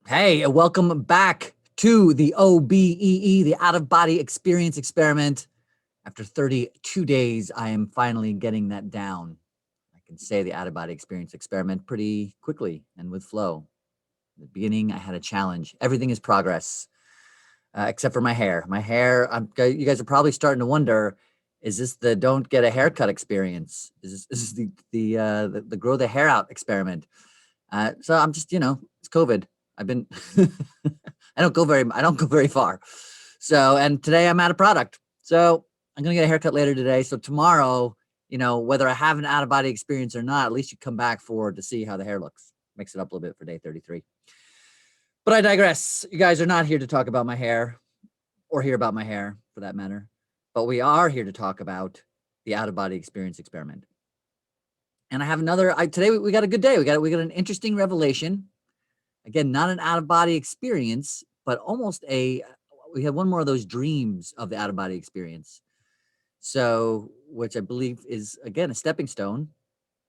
Hey, and welcome back to the OBE, the Out of Body Experience Experiment. After 32 days, I am finally getting that down. I can say the Out of Body Experience Experiment pretty quickly and with flow. In the beginning, I had a challenge. Everything is progress, except for my hair. My hair, you guys are probably starting to wonder, is this the don't get a haircut experience? Is this the grow the hair out experiment? So I'm just, it's COVID. I've been, I don't go very far. So, and today I'm out of product. So I'm going to get a haircut later today. So tomorrow, whether I have an out of body experience or not, at least you come back forward to see how the hair looks. Mix it up a little bit for day 33. But I digress. You guys are not here to talk about my hair or hear about my hair for that matter. But we are here to talk about the out of body experience experiment. And I have today we got a good day. We got an interesting revelation. Again, not an out of body experience, but we had one more of those dreams of the out of body experience. So, which I believe is again a stepping stone,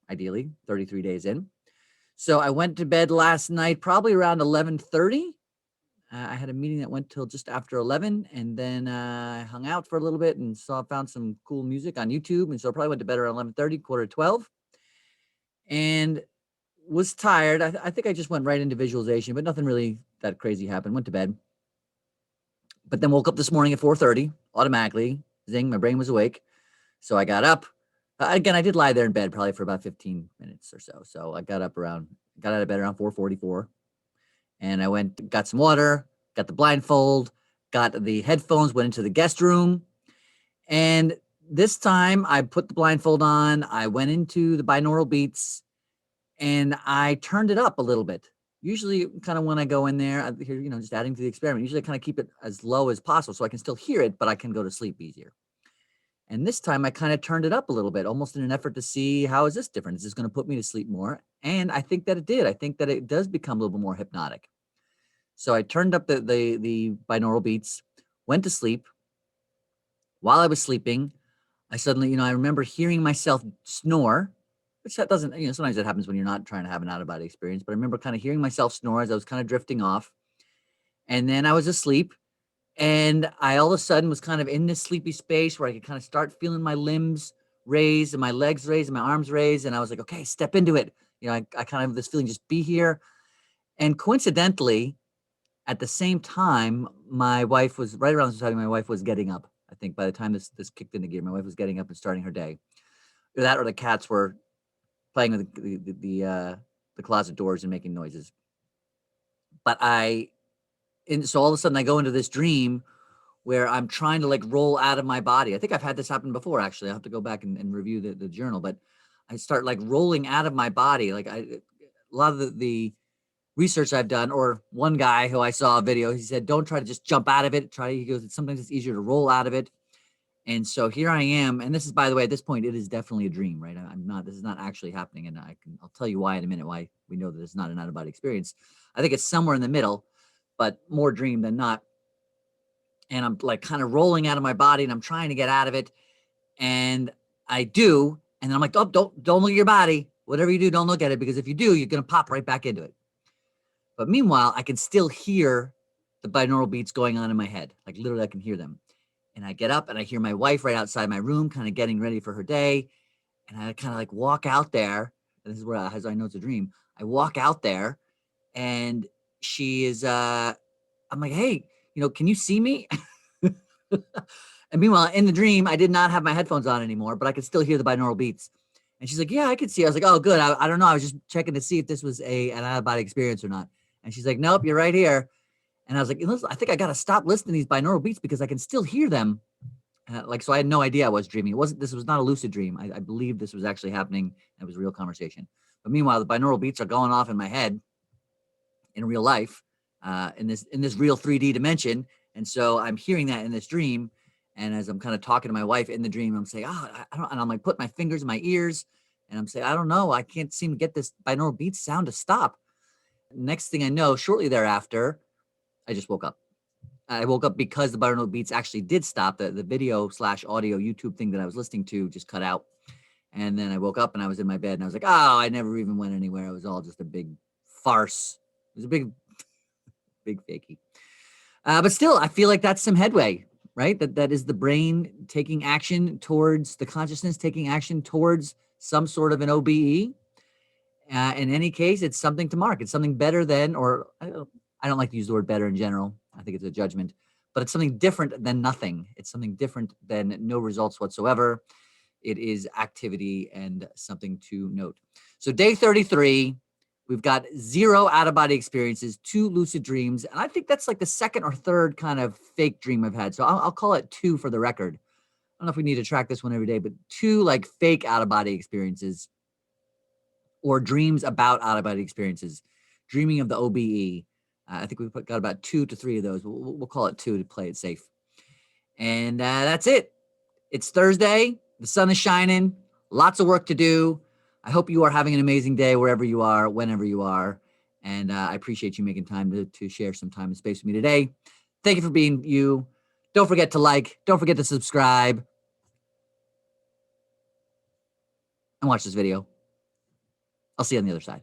ideally 33 days in. So I went to bed last night, probably around 11:30. I had a meeting that went till just after 11, and then I hung out for a little bit and found some cool music on YouTube. And so I probably went to bed around 11:30, quarter to 12. And was tired. I think I just went right into visualization, but nothing really that crazy happened. Went to bed. But then woke up this morning at 4:30, automatically. Zing, my brain was awake. So I got up. Again, I did lie there in bed probably for about 15 minutes or so. So I got out of bed around 4:44. And I got some water, got the blindfold, got the headphones, went into the guest room. And this time I put the blindfold on. I went into the binaural beats and I turned it up a little bit. Usually kind of when I go in there, I hear, just adding to the experiment, usually I kind of keep it as low as possible so I can still hear it, but I can go to sleep easier. And this time I kind of turned it up a little bit, almost in an effort to see how is this different? Is this going to put me to sleep more? And I think that it did. I think that it does become a little bit more hypnotic. So I turned up the binaural beats, went to sleep. While I was sleeping, I suddenly, I remember hearing myself snore, which that doesn't, sometimes it happens when you're not trying to have an out of body experience, but I remember kind of hearing myself snore as I was kind of drifting off. And then I was asleep and I all of a sudden was kind of in this sleepy space where I could kind of start feeling my limbs raised and my legs raised and my arms raised. And I was like, okay, step into it. I kind of have this feeling, just be here. And coincidentally, at the same time, my wife was right around this time, my wife was getting up. I think by the time this kicked into gear, my wife was getting up and starting her day. Either that or the cats were playing with the closet doors and making noises. But so all of a sudden I go into this dream where I'm trying to like roll out of my body. I think I've had this happen before, actually. I'll have to go back and review the journal, but I start like rolling out of my body. Like a lot of the research I've done, or one guy who I saw a video, he said, don't try to just jump out of it. He goes, sometimes it's easier to roll out of it. And so here I am. And this is, by the way, at this point, it is definitely a dream, right? This is not actually happening. And I'll tell you why in a minute, why we know that it's not an out of body experience. I think it's somewhere in the middle, but more dream than not. And I'm like kind of rolling out of my body and I'm trying to get out of it. And I do. And then I'm like, oh, don't look at your body. Whatever you do, don't look at it, because if you do, you're going to pop right back into it. But meanwhile, I can still hear the binaural beats going on in my head. Like literally I can hear them. And I get up and I hear my wife right outside my room, kind of getting ready for her day. And I kind of like walk out there. And this is where, as I know it's a dream, I walk out there and she is, I'm like, hey, can you see me? And meanwhile, in the dream, I did not have my headphones on anymore, but I could still hear the binaural beats. And she's like, yeah, I could see. I was like, oh, good. I don't know. I was just checking to see if this was an out-of-body experience or not. And she's like, nope, you're right here. And I was like, I think I got to stop listening to these binaural beats because I can still hear them. So I had no idea I was dreaming. This was not a lucid dream. I believe this was actually happening. And it was a real conversation. But meanwhile, the binaural beats are going off in my head in real life, in this real 3D dimension. And so I'm hearing that in this dream. And as I'm kind of talking to my wife in the dream, I'm saying, I don't, and I'm like, put my fingers in my ears and I'm saying, I don't know. I can't seem to get this binaural beat sound to stop. Next thing I know, shortly thereafter, I just woke up. I woke up because the binaural beats actually did stop. The video/audio YouTube thing that I was listening to just cut out. And then I woke up and I was in my bed and I was like, oh, I never even went anywhere. It was all just a big farce. It was a big big fakey. But still, I feel like that's some headway, right? That is the brain taking action towards the consciousness, taking action towards some sort of an OBE. In any case, it's something to mark. It's something better than, or I don't like to use the word better in general. I think it's a judgment, but it's something different than nothing. It's something different than no results whatsoever. It is activity and something to note. So day 33, we've got 0 out-of-body experiences, 2 lucid dreams. And I think that's like the second or third kind of fake dream I've had. So I'll call it 2 for the record. I don't know if we need to track this one every day, but 2 like fake out-of-body experiences or dreams about out-of-body experiences, dreaming of the OBE. I think we've got about 2 to 3 of those. We'll call it 2 to play it safe. And that's it. It's Thursday. The sun is shining. Lots of work to do. I hope you are having an amazing day wherever you are, whenever you are. And I appreciate you making time to share some time and space with me today. Thank you for being you. Don't forget to like. Don't forget to subscribe. And watch this video. I'll see you on the other side.